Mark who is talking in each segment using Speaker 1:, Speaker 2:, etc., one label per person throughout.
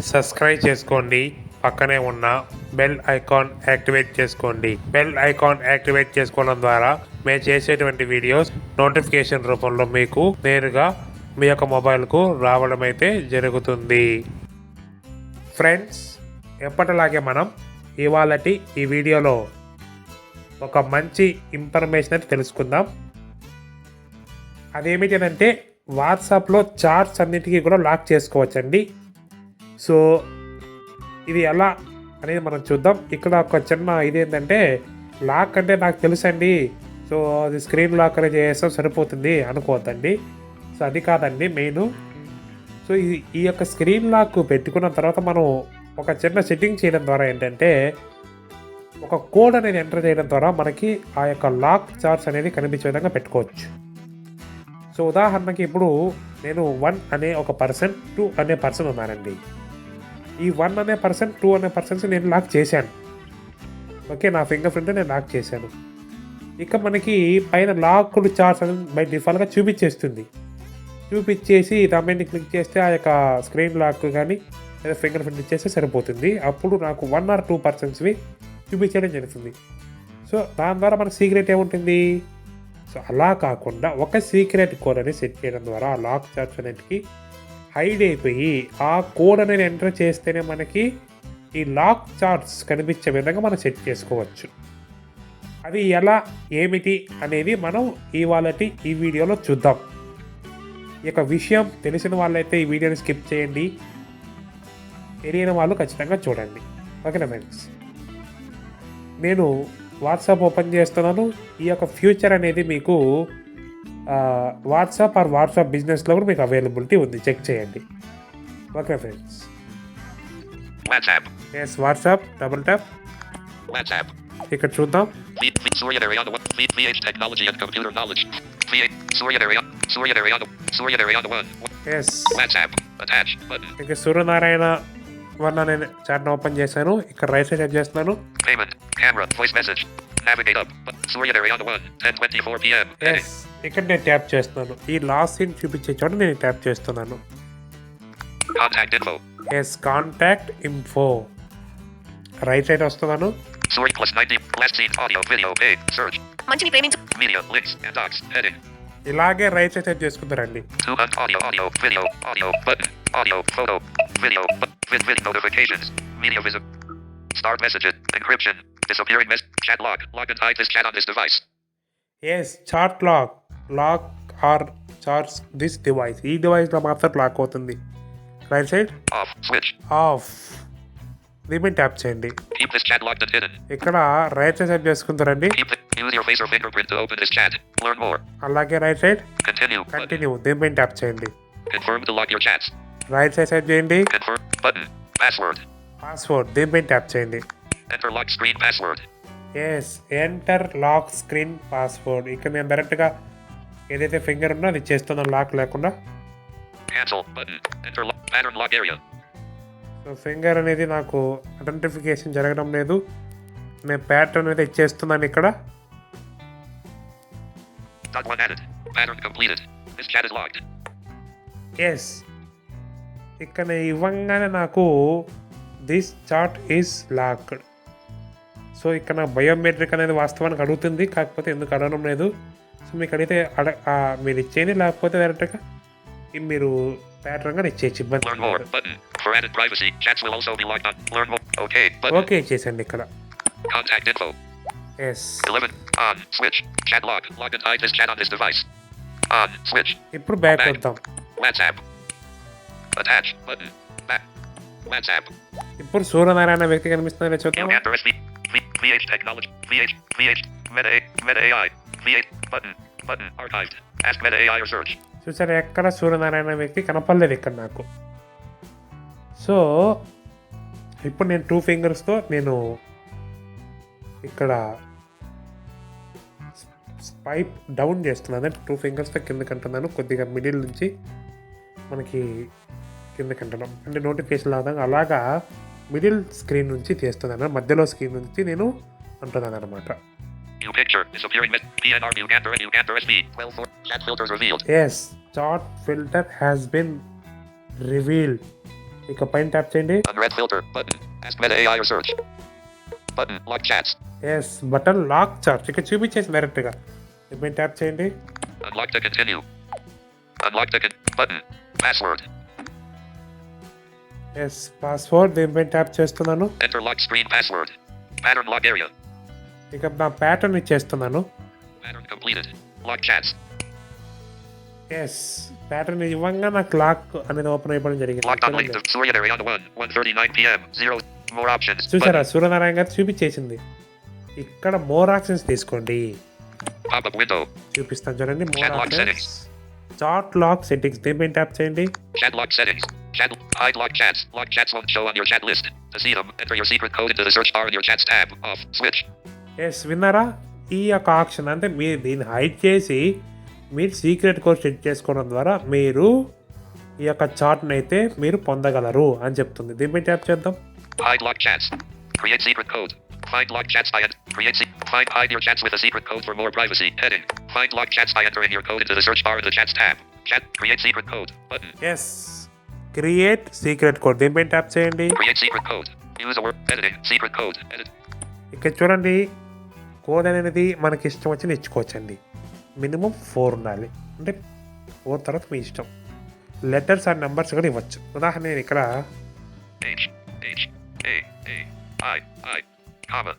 Speaker 1: Subscribe చేసుకోండి. పక్కనే ఉన్న బెల్ ఐకాన్ యాక్టివేట్ చేసుకోండి. బెల్ ఐకాన్ యాక్టివేట్ చేసుకోవడం ద్వారా మేము చేసేటువంటి వీడియోస్ నోటిఫికేషన్ రూపంలో మీకు నేరుగా మీ యొక్క మొబైల్కు రావడం అయితే జరుగుతుంది. ఫ్రెండ్స్, ఎప్పటిలాగే మనం ఇవాళటి ఈ వీడియోలో ఒక మంచి ఇన్ఫర్మేషన్ అయితే తెలుసుకుందాం. అదేమిటంటే వాట్సాప్లో చాట్స్ అన్నిటికీ కూడా లాక్ చేసుకోవచ్చండి. సో ఇది ఎలా అనేది మనం చూద్దాం. ఇక్కడ ఒక చిన్న ఇదేంటంటే లాక్ అంటే నాకు తెలుసండి, సో అది స్క్రీన్ లాక్ అనేది చేస్తాం సరిపోతుంది అనుకోవద్దండి. సో అది కాదండి మెయిన్. సో ఈ యొక్క స్క్రీన్ లాక్ పెట్టుకున్న తర్వాత మనం ఒక చిన్న సెట్టింగ్ చేయడం ద్వారా ఏంటంటే ఒక కోడ్ అనేది ఎంటర్ చేయడం ద్వారా మనకి ఆ యొక్క లాక్ చార్ట్స్ అనేది కనిపించే విధంగా పెట్టుకోవచ్చు. సో ఉదాహరణకి ఇప్పుడు నేను 1 అనే ఒక పర్సన్, 2 అనే పర్సన్ ఉన్నానండి. ఈ 1 అనే పర్సన్, 2 అనే పర్సన్స్ నేను లాక్ చేశాను. ఓకే, నా ఫింగర్ ప్రింట్ నేను లాక్ చేశాను. ఇక మనకి పైన లాక్డ్ చార్ట్స్ అనేది బై డిఫాల్ట్గా చూపించేసి దాన్ని క్లిక్ చేస్తే ఆ యొక్క స్క్రీన్ లాక్ కానీ లేదా ఫింగర్ ప్రింట్ ఇచ్చేస్తే సరిపోతుంది. అప్పుడు నాకు 1 or 2 పర్సన్స్వి చూపించడం జరుగుతుంది. సో దాని ద్వారా మనకు సీక్రెట్ ఏముంటుంది. సో అలా కాకుండా ఒక సీక్రెట్ కోడ్ అనేది సెట్ చేయడం ద్వారా ఆ లాక్ చార్ట్స్ అన్నిటికీ హైడ్ అయిపోయి ఆ కోడ్ అనేది ఎంటర్ చేస్తేనే మనకి ఈ లాక్ చార్ట్స్ కనిపించే విధంగా మనం సెట్ చేసుకోవచ్చు. అది ఎలా ఏమిటి అనేది మనం ఈ వీడియోలో చూద్దాం. ఈ యొక్క విషయం తెలిసిన వాళ్ళైతే ఈ వీడియోని స్కిప్ చేయండి, తెలియని వాళ్ళు ఖచ్చితంగా చూడండి. ఓకేనా ఫ్రెండ్స్, నేను వాట్సాప్ ఓపెన్ చేస్తున్నాను. ఈ యొక్క ఫ్యూచర్ అనేది మీకు వాట్సాప్ బిజినెస్లో కూడా మీకు అవైలబిలిటీ ఉంది, చెక్ చేయండి. Okay friends, yes WhatsApp double tap ఇక్కడ చూద్దాం. ఇక సూర్యనారాయణ వన్ అనే చాట్ని ఓపెన్ చేశాను. ఇక్కడ రైట్ సైడ్ టైప్ చేస్తున్నాను. ఇక్కడ నేను ట్యాప్ చేస్తున్నాను. ఈ లాస్ట్ సీన్ చూపించే చోట నేను ట్యాప్ చేస్తున్నాను. Yes contact info right side వస్తున్నాను. ఇలాగే రైట్ సైడ్ టైప్ చేసుకుంటారండి. Start messages, encryption, disappearing chat lock and hide this chat on this device. Yes, chat lock or charts this device. ఈ device లో మాత్రం లాక్ అవుతుంది. Right side off switch off దీన్ని tap చేయండి. Keep this chat locked and hidden. ఇక్కడ right side type చేసుకుంటారండి. Use your face or fingerprint to open this chat. Learn more. అలాగే right side continue దీన్ని tap చేయండి. Confirm to lock your chats. రైట్ side టైప్ చేయండి. Confirm button password దీనిపై tap చేయండి. Enter lock screen password. Yes enter lock screen password. ఇక్కడ నేను డైరెక్ట్గా ఏదైతే ఫింగర్ ఉందో అది చేస్తున్నాను లాక్ లేకుండా. Cancel button. Enter pattern lock area. So finger అనేది నాకు ఐడెంటిఫికేషన్ జరగడం లేదు. నేను ప్యాటర్న్ అనేది ఇచ్చేస్తున్నాను ఇక్కడ. ఎస్ ఇక్కడ ఇవ్వగానే నాకు this chart is locked. So ఇక్కడ నా బయోమెట్రిక్ అనేది వాస్తవానికి అడుగుతుంది, కాకపోతే ఎందుకు అడగడం లేదు. సో మీకు అడిగితే మీరు ఇచ్చేయండి, లేకపోతే డైరెక్ట్గా మీరు ప్యాటర్న్గా ఇచ్చేయచ్చు, ఇబ్బంది. ఓకే ఇచ్చేసండి ఇక్కడ. ఎస్ ఇప్పుడు బ్యాక్ వద్దాం. ఇప్పుడు సూర్యనారాయణ వ్యక్తి కనిపిస్తుంది చూద్దాం. చూసారు, ఎక్కడ సూర్యనారాయణ వ్యక్తి కనపడలేదు ఇక్కడ నాకు. సో ఇప్పుడు నేను 2 ఫింగర్స్తో నేను ఇక్కడ స్వైప్ డౌన్ చేస్తున్నాను. 2 ఫింగర్స్తో కిందకి అంటున్నాను, కొద్దిగా మిడిల్ నుంచి మనకి కిందకి అంటున్నాం అంటే నోటిఫికేషన్ అలాగా మిడిల్ స్క్రీన్ నుంచి తీస్తున్నాను, మధ్యలో స్క్రీన్ నుంచి నేను అంటున్నాను అనమాట. New picture disappearing PNR Uganda SB 12 chat filters revealed. Yes, chat filter has been revealed. ఇక పైన ట్యాప్ చేయండి.
Speaker 2: Unread filter button. Ask Meta AI or search. Button lock chats.
Speaker 1: Yes button lock chat ఇక్కడ చూపించేసి డైరెక్ట్గా దీనిపైన tap చేయండి.
Speaker 2: Unlock to continue. Unlock to button. Password.
Speaker 1: Yes password దీనిపైన tap చేస్తున్నాను.
Speaker 2: Enter lock screen password. Pattern lock area.
Speaker 1: ఇక నా pattern ఇచ్చేస్తున్నాను.
Speaker 2: Pattern completed. Lock chats.
Speaker 1: Yes pattern ఇవ్వంగా నాకు లాక్ అనేది ఓపెన్ అయిపోవడం జరిగింది.
Speaker 2: Locked on link to Surya Narayana 1:39 p.m. 0 more options.
Speaker 1: చూసారా సూర్యనారాయణ గారు చూపించేసింది. ఇక్కడ మోర్ ఆప్షన్స్ తీసుకోండి.
Speaker 2: Pop up window.
Speaker 1: చూపిస్తాను చూడండి. More
Speaker 2: Chat lock
Speaker 1: options
Speaker 2: settings.
Speaker 1: Chat lock settings దీనిపైన ట్యాప్ చేయండి.
Speaker 2: Chat lock settings. Chat hide lock chats. Lock chats won't show on your chat list. To see them, enter your secret code into the search bar in your chats tab. Off. Switch.
Speaker 1: Yes విన్నారా ఈ యొక్క option అంటే మీరు దీన్ని hide చేసి మీరు secret code set చేసుకోవడం ద్వారా మీరు ఈ యొక్క చార్ట్ని అయితే మీరు పొందగలరు అని చెప్తుంది. దీనిపై ట్యాప్ చేద్దాం.
Speaker 2: Hide lock chats. Create secret code. Find lock chats by hide your chats with a secret code for more privacy. Heading. Find lock chats by entering your code into the search bar in the chats tab. Chat. Create secret code. Button.
Speaker 1: Yes create secret code దీనిపై tap చేయండి.
Speaker 2: Create secret code. Use a word. Editing. Secret code. Edit.
Speaker 1: ఇక్కడ చూడండి code అనేది మనకి ఇష్టం వచ్చి ఇచ్చుకోవచ్చండి. Minimum 4 ఉండాలి. అంటే 4 తర్వాత మీ ఇష్టం. లెటర్స్ అండ్ నెంబర్స్ కూడా ఇవ్వచ్చు. ఉదాహరణ నేను ఇక్కడ
Speaker 2: H A I comma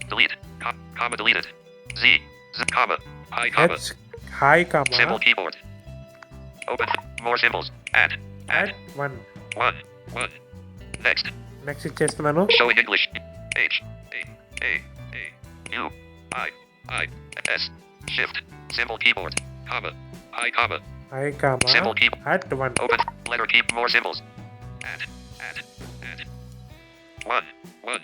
Speaker 2: delete comma deleted Z comma I comma
Speaker 1: hi comma
Speaker 2: symbol keyboard open more symbols add 1 next
Speaker 1: ఇచ్చేస్తున్నాను.
Speaker 2: showing English H A U I S shift symbol keyboard comma I comma symbol keyboard
Speaker 1: @1
Speaker 2: open letter key more symbols add 1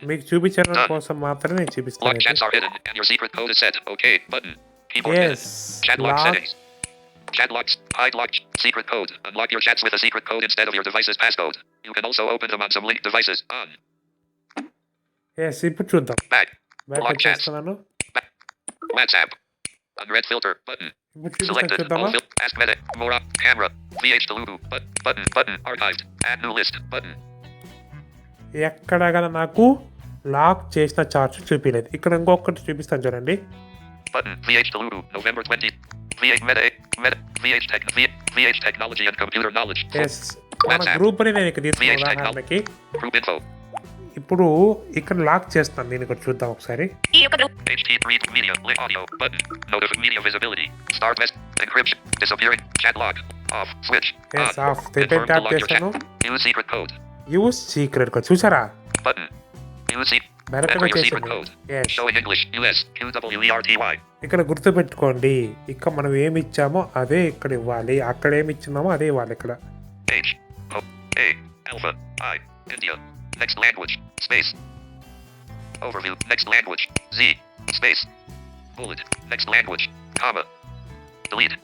Speaker 1: మీకు చూపించడం కోసం మాత్రమే నేను
Speaker 2: lock
Speaker 1: చూపిస్తాను.
Speaker 2: chats are hidden and your secret code is set. Okay button keyboard hidden.
Speaker 1: Yes.
Speaker 2: Chat lock
Speaker 1: Lock.
Speaker 2: settings. Chat locks. Hide lock. Secret code. Unlock your chats with a secret code instead of your device's passcode. You can also open them on some linked devices. On.
Speaker 1: Yes ఇప్పుడు చూద్దాం.
Speaker 2: Back.
Speaker 1: Back
Speaker 2: Lock chats.
Speaker 1: వచ్చేస్తున్నాను.
Speaker 2: WhatsApp. Unread filter. Button.
Speaker 1: ఇప్పుడు చూపిస్తాను
Speaker 2: Selected.
Speaker 1: చూద్దామా.
Speaker 2: All ask Meta. More up. Camera. VH Telugu. Button. Archived. Add new list. Button.
Speaker 1: ఎక్కడ కదా నాకు lock చేసిన చార్ట్ చూపించలేదు. ఇక్కడ ఇంకొకటి చూపిస్తాను చూడండి.
Speaker 2: Button. VH Telugu. November 20. VH Meta. VH Technology and Computer Knowledge.
Speaker 1: Yes మన గ్రూప్ అని నేను ఇక్కడ తీసుకున్న ఉదాహరణకి
Speaker 2: Group info.
Speaker 1: ఇప్పుడు ఇక్కడ లాక్ చేస్తాను. నేను ఇక్కడ చూద్దాం ఒకసారి.
Speaker 2: HT3 media audio button. Media visibility. Start mess. Encryption. Disappearing. Chat log. Off. Switch.
Speaker 1: Yes off దీనిపై ట్యాప్ చేస్తాను.
Speaker 2: Use secret code.
Speaker 1: Use secret code చూసారా
Speaker 2: Button. Use
Speaker 1: డైరెక్ట్ గా
Speaker 2: enter your secret
Speaker 1: చేసింది.
Speaker 2: code.
Speaker 1: Yes
Speaker 2: Showing English. US. QWERTY.
Speaker 1: ఇక్కడ గుర్తుపెట్టుకోండి ఇక్కడ మనం ఏమి ఇచ్చామో అదే ఇక్కడ ఇవ్వాలి. అక్కడ ఏమి ఇచ్చినామో అదే ఇవ్వాలి ఇక్కడ.
Speaker 2: H. O. A. Alpha. I. India. Next language. Space. Overview. Next language. Z. Space. Bullet. Next language. Comma. Delete.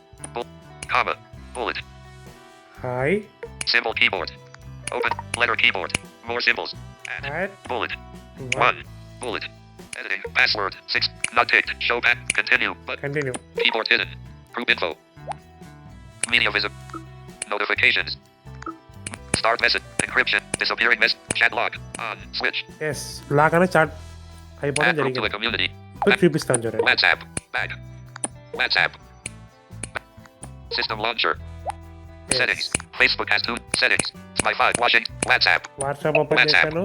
Speaker 2: Comma. Bullet.
Speaker 1: Hi
Speaker 2: Symbol keyboard. Open. Letter keyboard. More symbols. Add. Bullet. 1. Bullet. Editing. Password. 6. Not ticked. Show back. Continue. But
Speaker 1: continue.
Speaker 2: keyboard hidden. Group info. Media notifications. Start message. Encryption. Disappearing message. Chat log. On. Switch.
Speaker 1: Yes lock అనే chat అయిపోవడం
Speaker 2: Add group to the
Speaker 1: జరిగింది.
Speaker 2: community.
Speaker 1: ఇప్పుడు చూపిస్తాను చూడండి.
Speaker 2: WhatsApp. Back. WhatsApp. System launcher.
Speaker 1: Yes.
Speaker 2: Settings. Facebook has 2 settings. My 5. Watching. WhatsApp.
Speaker 1: WhatsApp open
Speaker 2: WhatsApp.
Speaker 1: చేశాను.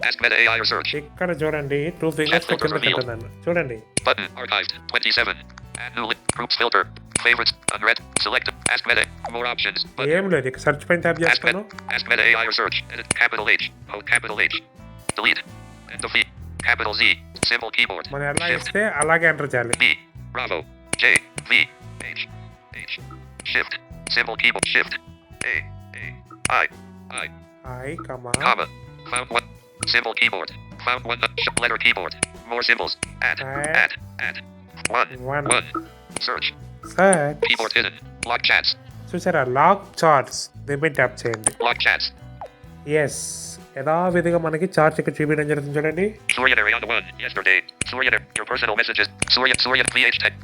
Speaker 2: Ask Meta AI or search.
Speaker 1: ఇక్కడ చూడండి 2 fingers
Speaker 2: Chat filter
Speaker 1: కింద
Speaker 2: revealed.
Speaker 1: పెట్టాను. చూడండి
Speaker 2: Button. Archived. 27. Add new groups filter. Favorites. Unread. Select. Ask Meta. More options. Button.
Speaker 1: ఏం లేదు ఇక్కడ search పైన ట్యాప్
Speaker 2: Ask
Speaker 1: చేస్తాను.
Speaker 2: Meta. Ask Meta AI or search. Edit. Capital H. Code capital H. Delete. Enter V. Capital Z. Symbol keyboard.
Speaker 1: మనం ఎలా
Speaker 2: Shift.
Speaker 1: ఇస్తే అలాగే enter చేయాలి.
Speaker 2: B. Bravo. J. V. H. Shift. Symbol keyboard. Shift. A. I.
Speaker 1: Hi comma
Speaker 2: Comma. Found 1. Symbol keyboard. Found 1. Letter keyboard. More symbols. Add. 1.
Speaker 1: 1
Speaker 2: Search.
Speaker 1: Search
Speaker 2: Keyboard hidden. Lock chats.
Speaker 1: చూసారా lock charts దీనిపై tap చేయండి.
Speaker 2: Lock chats.
Speaker 1: Yes యథావిధిగా మనకి chart ఇక్కడ చూపించడం జరుగుతుంది చూడండి.
Speaker 2: Surya Narayana 1, yesterday. Surya, your personal messages. Surya,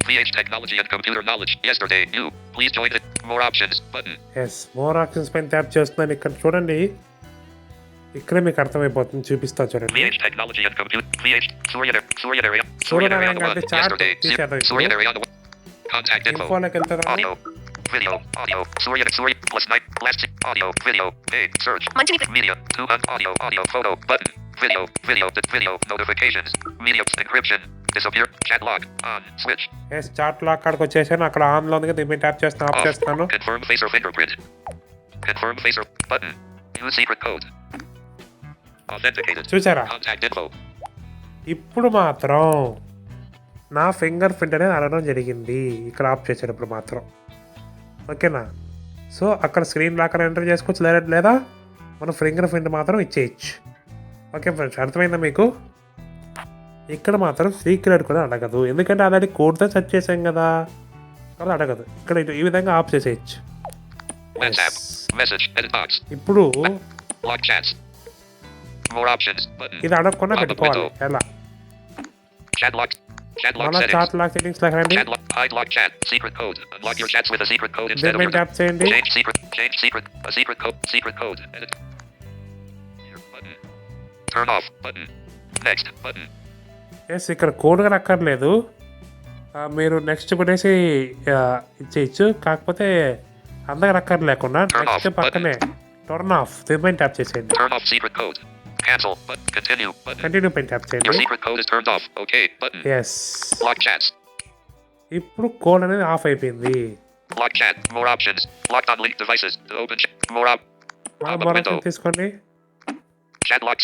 Speaker 2: VH Technology and Computer Knowledge. Yesterday, you. Please join it. More options. Button.
Speaker 1: Yes more options పైన tap చేస్తున్నాను. ఇక్కడ చూడండి, ఇక్కడే మీకు అర్థమైపోతుంది, చూపిస్తా చూడండి.
Speaker 2: VH Technology and Computer. Surya Narayana
Speaker 1: Suryanarayana
Speaker 2: 1,
Speaker 1: అంటే చార్ట్
Speaker 2: yesterday.
Speaker 1: తీసేద్దాం.
Speaker 2: Surya Narayana 1. Contact info.
Speaker 1: ఇన్ఫోలోకి వెళ్తాను.
Speaker 2: Audio. Video. Surya plus night. Last audio. Video. Hey. Search. Media. 2 audio. Photo. Button. Video. Notifications. Media. Encryption. Disappear. Chat log. On. Switch.
Speaker 1: Yes chat lock కాడికి వచ్చేసాను. అక్కడ ఆన్లో ఉంది కదా, దీని మీద ట్యాప్ చేస్తాను, ఆఫ్ చేస్తాను.
Speaker 2: Confirm face or fingerprint. Confirm face or button. Use secret code. Authenticated.
Speaker 1: చూసారా,
Speaker 2: Contact info.
Speaker 1: ఇప్పుడు మాత్రం నా ఫింగర్ ప్రింట్ అనేది అడగడం జరిగింది. ఇక్కడ ఆఫ్ చేసేటప్పుడు మాత్రం ఓకేనా. సో అక్కడ స్క్రీన్ లాకర్ ఎంటర్ చేసుకోవచ్చు, లేదా మన ఫింగర్ ప్రింట్ మాత్రం ఇచ్చేయచ్చు. ఓకే ఫ్రెండ్స్, అర్థమైందా మీకు? ఇక్కడ మాత్రం సీక్రెట్ కూడా అడగదు, ఎందుకంటే ఆల్రెడీ కోడ్తో సెర్చ్ చేసాం కదా, కాబట్టి అడగదు. ఇక్కడ ఈ విధంగా ఆఫ్ చేసేయచ్చు.
Speaker 2: WhatsApp. Message. Edit box.
Speaker 1: ఇప్పుడు
Speaker 2: Lock chats. More options. Button.
Speaker 1: ఇది అడగకుండా పెట్టుకోవాలి. ఎలా
Speaker 2: Chat lock. Chat lock
Speaker 1: మన
Speaker 2: settings.
Speaker 1: చాట్ లాక్ సెట్టింగ్స్ లాగా రండి.
Speaker 2: Chat lock. Hide lock chat. Secret code. Unlock your chats with a secret code instead
Speaker 1: దీని
Speaker 2: of
Speaker 1: మీద
Speaker 2: your...
Speaker 1: ట్యాప్ చేయండి.
Speaker 2: Change secret. A secret code. Secret code. Edit. Here. Button. Turn off. Button. Next. Button.
Speaker 1: Yes ఇక్కడ కోడ్గా అక్కర్లేదు, మీరు next కొట్టేసి ఇచ్చేయచ్చు. కాకపోతే అందరికి అక్కర్ లేకుండా నెక్స్ట్ పక్కనే టర్న్ ఆఫ్ దీని పైన ట్యాప్ చేసేయండి.
Speaker 2: Turn off secret code. Cancel. Button. Continue. Button.
Speaker 1: Continue పైన ట్యాప్
Speaker 2: Your
Speaker 1: చేయండి.
Speaker 2: secret code is turned off. Okay. Button.
Speaker 1: Yes
Speaker 2: Lock chats.
Speaker 1: ఇప్పుడు కోడ్ అనేది ఆఫ్ అయిపోయింది.
Speaker 2: Lock chat. More options. Locked on linked devices. To open chat. More op. Pop-up window.
Speaker 1: తీసుకోండి.
Speaker 2: Chat lock.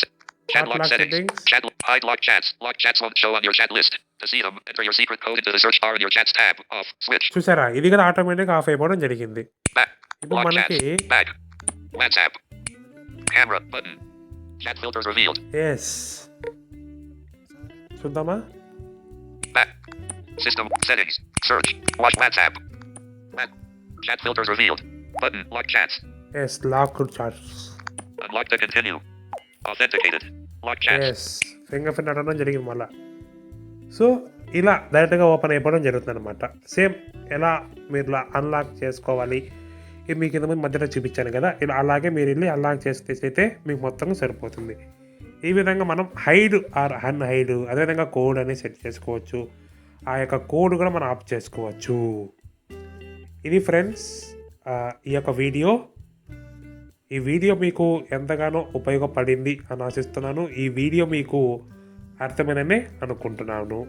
Speaker 2: Chat lock
Speaker 1: lock
Speaker 2: settings.
Speaker 1: settings.
Speaker 2: Hide lock chats. Lock chats won't show on your chat list. To see them, enter your secret code into the search bar in your chats tab. Off. Switch.
Speaker 1: చూసారా, ఇది కూడా ఆటోమేటిక్గా of అయిపోవడం జరిగింది.
Speaker 2: Back.
Speaker 1: ఇప్పుడు
Speaker 2: Lock
Speaker 1: మనకి
Speaker 2: chats. Back. WhatsApp. Camera. Button. Chat filters revealed.
Speaker 1: Yes చూద్దామా.
Speaker 2: Back. System settings. Search. Watch WhatsApp. Back. Chat filters revealed. Button. Lock chats.
Speaker 1: Yes lock chats.
Speaker 2: Unlock to continue. Authenticated. Lock chats.
Speaker 1: Yes fingerprint అడగడం జరిగింది మళ్ళా. So ఇలా డైరెక్ట్గా open అయిపోవడం జరుగుతుంది అనమాట. Same ఎలా మీరు ఇలా అన్లాక్ చేసుకోవాలి, ఇది మీకు ఇంతకుముందు మధ్యలో చూపించాను కదా, ఇలా అలాగే మీరు వెళ్ళి అన్లాక్ చేస్తే మీకు మొత్తం సరిపోతుంది. ఈ విధంగా మనం హైడ్ ఆర్ అన్హైడ్, అదేవిధంగా కోడ్ అనేది సెట్ చేసుకోవచ్చు. ఆ యొక్క కోడ్ కూడా మనం ఆఫ్ చేసుకోవచ్చు. ఇది ఫ్రెండ్స్ ఈ యొక్క వీడియో. ఈ వీడియో మీకు ఎంతగానో ఉపయోగపడింది అని ఆశిస్తున్నాను. ఈ వీడియో మీకు అర్థమైందని అనుకుంటున్నాను.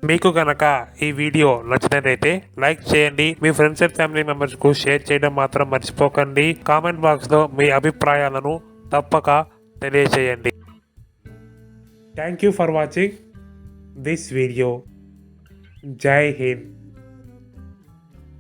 Speaker 1: మీకు కనుక ఈ వీడియో నచ్చినట్లయితే లైక్ చేయండి, మీ ఫ్రెండ్స్ అండ్ ఫ్యామిలీ మెంబర్స్కు షేర్ చేయడం మాత్రం మర్చిపోకండి. కామెంట్ బాక్స్లో మీ అభిప్రాయాలను తప్పక తెలియజేయండి. Thank you for watching this video. జై హింద్.